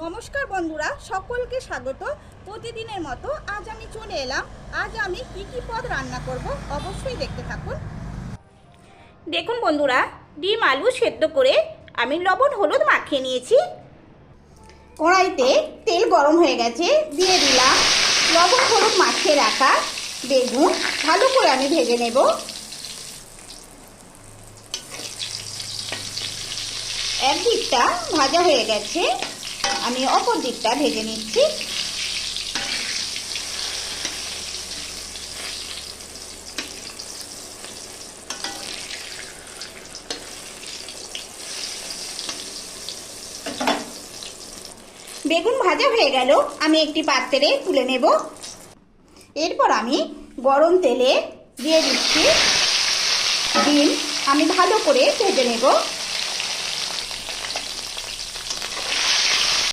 নমস্কার বন্ধুরা, সকলকে স্বাগত। প্রতিদিনের মতো আজ আমি চলে এলাম। আজ আমি কি পদ রান্না করব অবশ্যই দেখতে থাকুন। দেখুন বন্ধুরা, ডিম আলু সেদ্ধ করে আমি লবণ হলুদ মাখিয়ে নিয়েছি। কড়াইতে তেল গরম হয়ে গেছে, দিয়ে দিলাম লবণ হলুদ মাখিয়ে রাখা বেগুন। ভালো করে আমি ভেজে নেব। এক দিকটা ভাজা হয়ে গেছে, আমি অপর দিকটা ভেজে নিচ্ছি। বেগুন ভাজা হয়ে গেল, আমি একটি পাত্রে তুলে নেব। এরপর আমি গরম তেলে দিয়ে দিচ্ছি ডিম। আমি ভালো করে ভেজে নেব।